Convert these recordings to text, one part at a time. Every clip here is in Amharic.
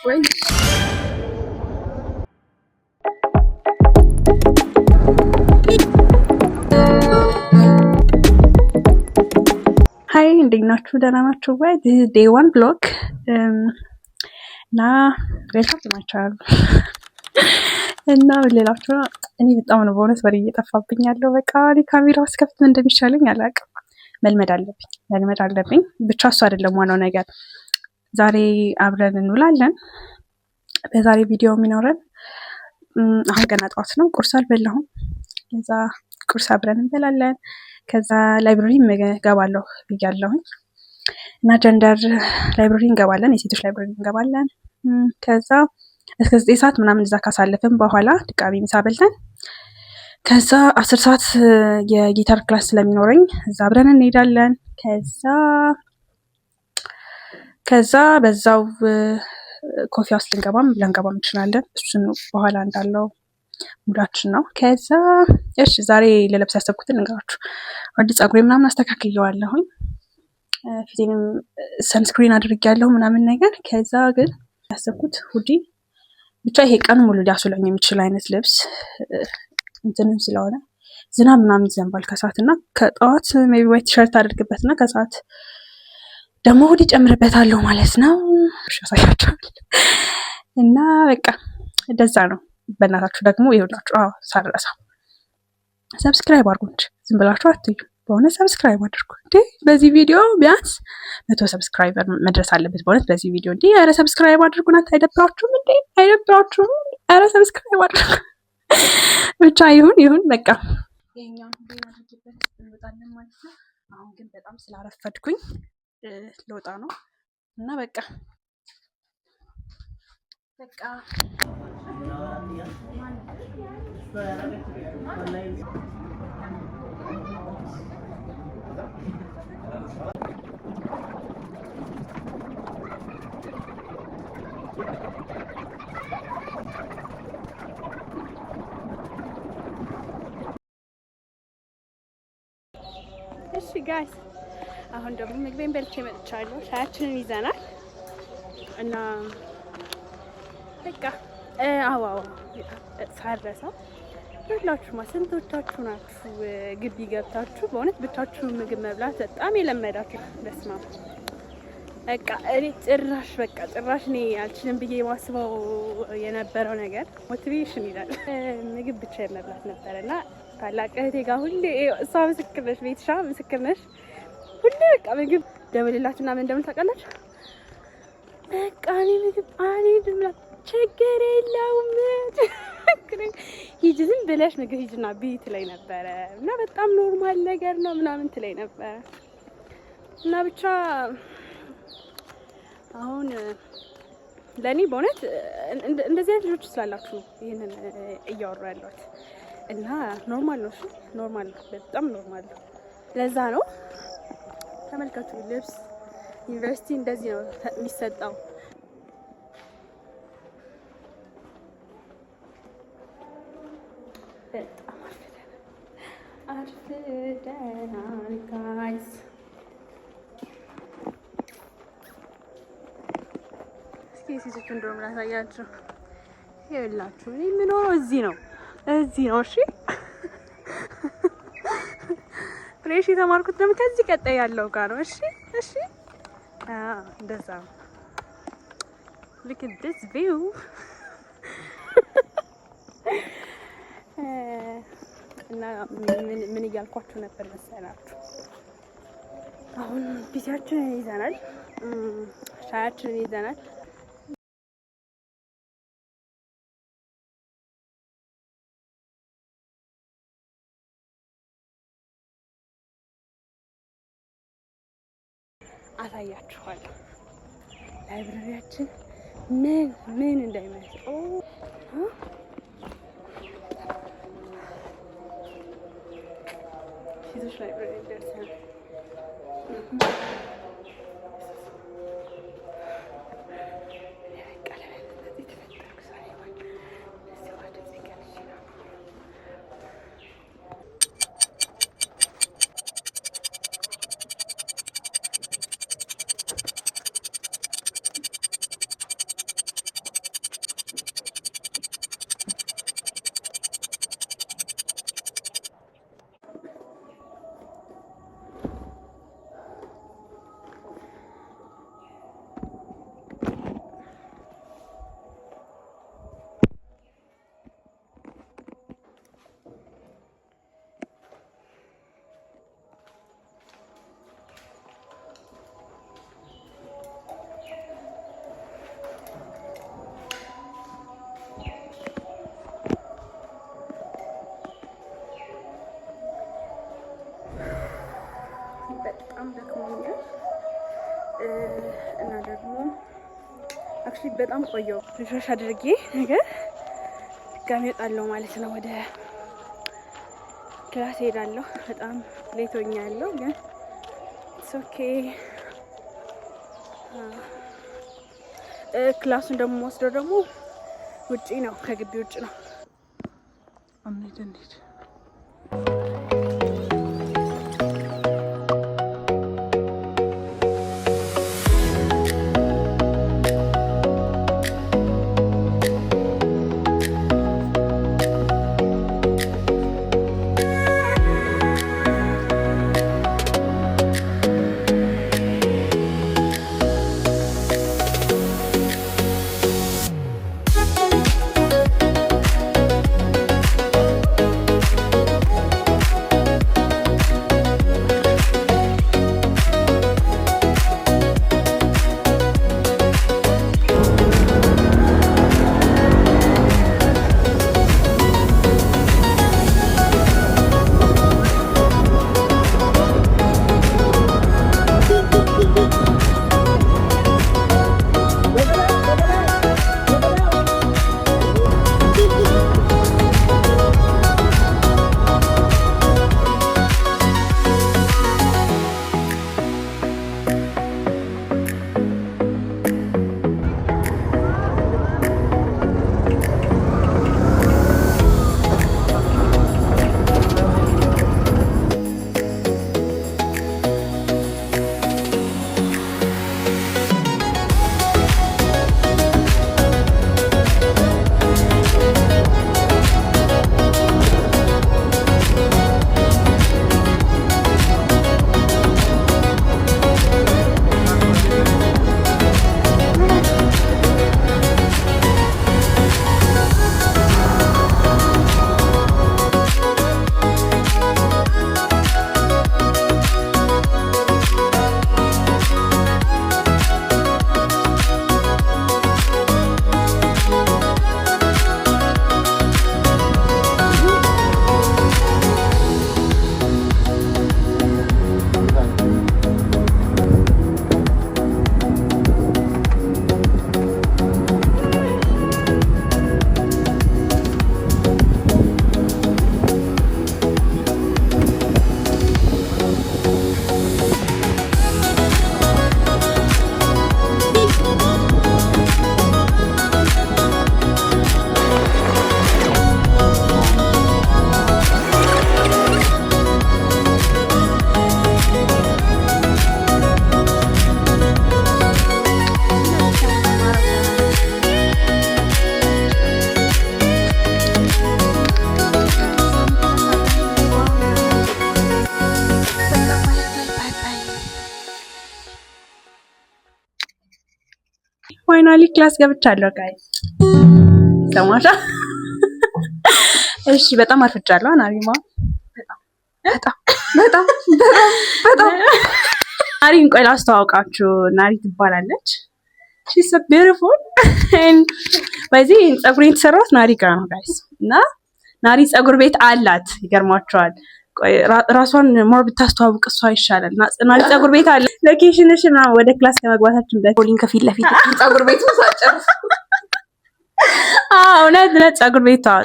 ወይ ሃይ እንዴት ናችሁ? ደህና ናችሁ ወይ? ዴይ 1 ብሎግ እና ዌልካም ቱ ማይ ቻናል እና ሌላችሁ እኔ በጣም ነው በእውነት ወሬ እየጠፋብኝ ያለው። በቃ ካሜራ ውስጥ ከፍት ምን እንደሚሻለኝ አላውቅም። መልመድ አለብኝ። ብቻ እሱ አይደለም ዋናው ነገር። ዛሬ አብረን እንውላለን። በዛሬ ቪዲዮ የሚኖረን አሁን ገና ጠዋት ነው፣ ቁርስ አልበላሁም። ከዛ ቁርስ አብረን እንበላለን። ከዛ ላይብረሪ እገባለሁ ብያለሁኝ እና ጀንደር ላይብረሪ እንገባለን፣ የሴቶች ላይብረሪ እንገባለን። ከዛ እስከ 9 ሰዓት ምናምን እዛ ካሳለፍን በኋላ ድጋሚ ምሳ በልተን ከዛ 10 ሰዓት የጊታር ክላስ ስለሚኖረኝ እዛ አብረን እንሄዳለን። ከዛ በዛው ኮፊ ውስጥ ልንገባም እንችላለን። እሱን በኋላ እንዳለው ሙዳችን ነው። ከዛ እሺ ዛሬ ለለብስ ያሰብኩትን እንገራችሁ። ወዲ ፀጉሬ ምናምን አስተካክየዋለሁኝ፣ ፊቴንም ሰንስክሪን አድርጌያለሁ ምናምን ነገር። ከዛ ግን ያሰብኩት ሁዲ ብቻ ይሄ ቀን ሙሉ ሊያስውለኝ የሚችል አይነት ልብስ እንትንም ስለሆነ ዝናብ ምናምን ይዘንባል ከሰዓት እና ከጠዋት ሜቢ ዋይት ቲሸርት አድርግበትና ከሰዓት ደግሞ ሁዲ ጨምርበታለሁ ማለት ነው። ያሳያችኋል እና በቃ እንደዛ ነው። በእናታችሁ ደግሞ ይኸውላችሁ፣ ሳልረሳ ሰብስክራይብ አድርጉ እንጂ ዝም ብላችሁ አትዩ። በእውነት ሰብስክራይብ አድርጉ እንዴ! በዚህ ቪዲዮ ቢያንስ 100 ሰብስክራይበር መድረስ አለበት። በእውነት በዚህ ቪዲዮ እንዴ! ኧረ ሰብስክራይብ አድርጉናት። አይደብራችሁም እንዴ? አይደብራችሁም? ኧረ ሰብስክራይብ አድርጉ። ብቻ ይሁን በቃ የኛውን ሁሉ አድርጌበት እንወጣለን ማለት ነው። አሁን ግን በጣም ስላረፈድኩኝ ልወጣ ነው እና በቃ እሺ ጋይስ፣ አሁን ደግሞ ምግቤን በልቼ መጥቻለሁ። ሻያችንን ይዘናል እና በቃ ሳረሳ ሁላችሁማ ስንቶቻችሁ ናችሁ ግቢ ገብታችሁ በእውነት ብቻችሁ ምግብ መብላት በጣም የለመዳችሁ? በስማ በቃ እኔ ጭራሽ እኔ አልችልም ብዬ የማስበው የነበረው ነገር ሞቲቬሽን ይላል ምግብ ብቻ የመብላት ነበር እና ታላቅ እህቴ ጋር ሁሌ እሷ ምስክር ነሽ፣ ቤትሻ ምስክር ነሽ። ሁሌ በቃ ምግብ ደውልላችሁና ምን እንደምን ታውቃላችሁ? በቃ እኔ ምግብ አልሄድም ብላ ችግር የለውም ሂጂ ዝም ብለሽ ምግብ ሂጂና ብይ ትለኝ ነበረ እና በጣም ኖርማል ነገር ነው ምናምን ትለኝ ነበረ እና ብቻ አሁን ለእኔ በእውነት እንደዚህ አይነት ልጆች ስላላችሁ ይህንን እያወሩ ያለሁት እና ኖርማል ነው። እሺ ኖርማል ነው፣ በጣም ኖርማል ነው። ለዛ ነው ተመልከቱ፣ ልብስ ዩኒቨርሲቲ እንደዚህ ነው የሚሰጠው። በጣም አርፍደናል ጋይስ። እስኪ የሴቶች እንደውም ላሳያችሁ። ይኸውላችሁ እኔ የምኖረው እዚህ ነው። እሺ ፍሬሽ የተማርኩት ደግሞ ከዚህ ቀጣይ ያለው ጋር ነው። እሺ እንደዛ ነው። look at this view እና ምን እያልኳችሁ ነበር መሰላችሁ? አሁን ፒሲያችንን ይዘናል፣ ሻያችንን ይዘናል። አሳያችኋለሁ ላይብረሪያችን ምን እንዳይመስል። ሴቶች ላይብረሪ ደርሰናል። አክቹሊ በጣም ቆየው ሪፍሬሽ አድርጌ ነገር ድጋሜ እወጣለሁ ማለት ነው። ወደ ክላስ ሄዳለሁ። በጣም ሌት ሆኛለሁ ግን ኦኬ። ክላሱን ደግሞ ወስደው ደግሞ ውጪ ነው፣ ከግቢ ውጪ ነው። እንዴት ፋይናሊ ክላስ ገብቻለሁ ጋይስ ሰማሻ። እሺ በጣም አርፍጃለሁ። ናሪማ በጣም ናሪን ቆይ ላስተዋውቃችሁ። ናሪ ትባላለች። she's so beautiful and በዚህ ፀጉሬን የተሰራሁት ናሪ ጋር ነው ጋይስ። እና ናሪ ፀጉር ቤት አላት ይገርማችኋል። ቆይ ራሷን ሞር ብታስተዋውቅ እሷ ይሻላል። ናሪ ፀጉር ቤት አለ። ሎኬሽንሽና ወደ ክላስ ከመግባታችን በፊት ፖሊን ከፊት ለፊት ፀጉር ቤት ወሳጨርስ እውነት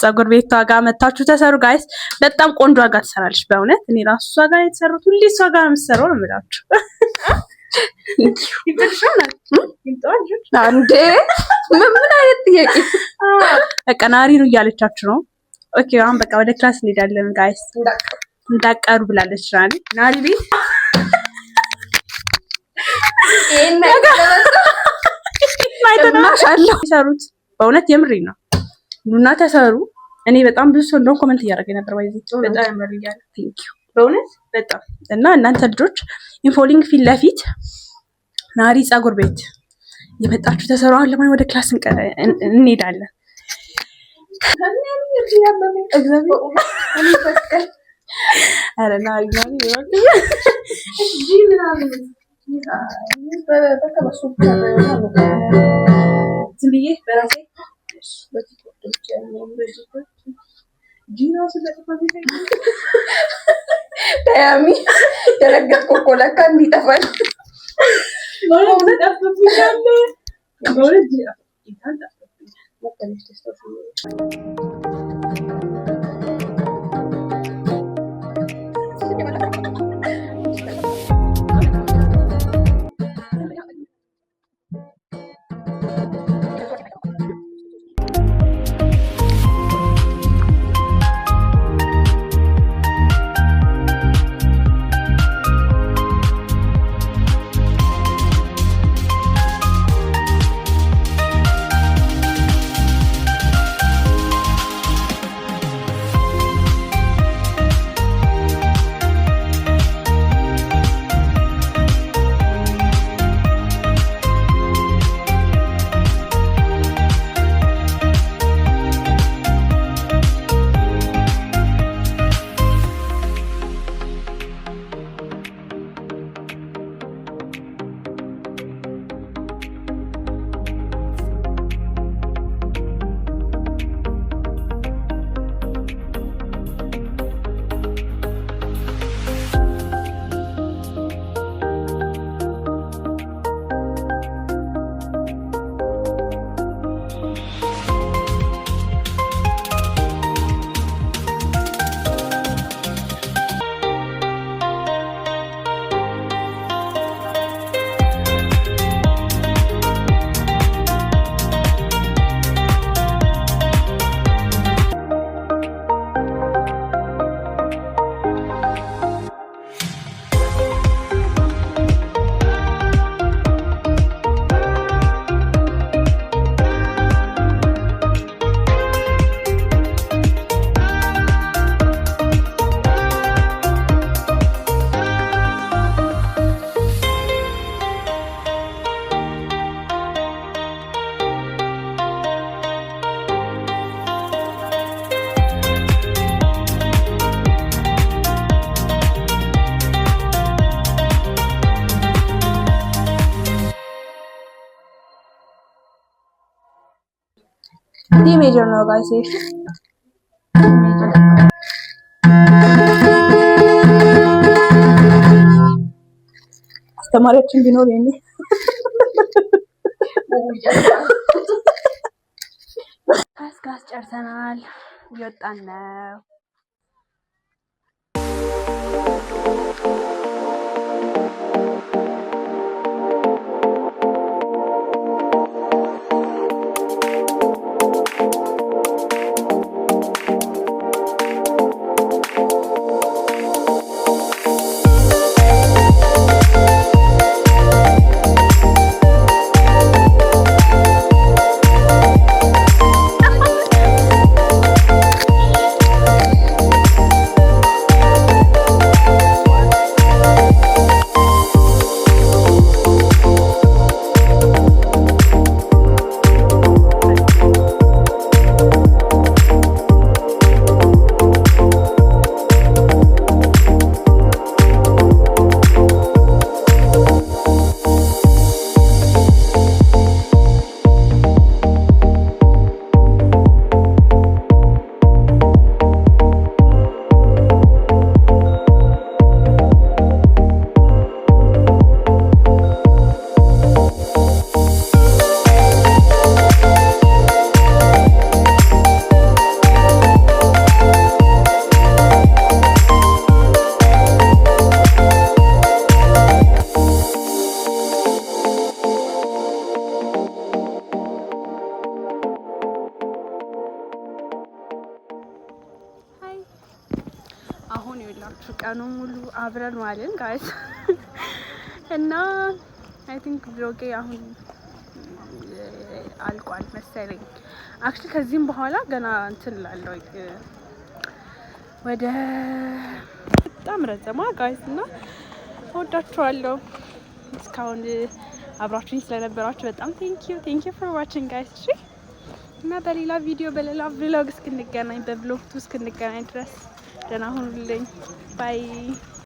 ፀጉር ቤቷ ጋር መታችሁ ተሰሩ ጋይስ። በጣም ቆንጆ ጋር ትሰራለች በእውነት። እኔ ራሱ እሷ ጋር የተሰሩት ሁሌ እሷ ጋር የምትሰራው ነው የምላችሁ። አንዴ ምን አይነት ጥያቄ በቃ ናሪ ነው እያለቻችሁ ነው። ኦኬ አሁን በቃ ወደ ክላስ እንሄዳለን ጋይስ። እንዳቀሩ ብላለች ናሪ ቤት ይሰሩት በእውነት የምሬ ነው። ኑና ተሰሩ። እኔ በጣም ብዙ ሰው እንደውም ኮሜንት እያደረገ ነበር በጣም ያመርያል። ቴንክ ዩ በእውነት በጣም እና እናንተ ልጆች ኢንፎሊንግ ፊት ለፊት ናሪ ፀጉር ቤት የመጣችሁ ተሰሩ። አሁን ለማን ወደ ክላስ እንሄዳለን። አረ ናሪ ዝም ብዬ በራሴ ታያሚ ደረገጥኩ እኮ ለካ እንዲጠፋል ዲ ሜጀር ነው ጋይስ። እሺ አስተማሪያችን ቢኖር የኔ ካስካስ ጨርሰናል። እየወጣን ነው። አሁን ይኸውላችሁ ቀኑ ሙሉ አብረን ዋልን ጋይስ እና አይ ቲንክ ብሎጌ አሁን አልቋል መሰለኝ። አክቹሊ ከዚህም በኋላ ገና እንትን እላለሁ ወደ በጣም ረዘማ ጋይስ እና እወዳችኋለሁ። እስካሁን አብራችሁኝ ስለነበራችሁ በጣም ቴንኪዩ ፎር ዋቺንግ ጋይስ። እሺ እና በሌላ ቪዲዮ በሌላ ቭሎግ እስክንገናኝ በቭሎግ 2 እስክንገናኝ ድረስ ደህና ሁኑልኝ። ባይ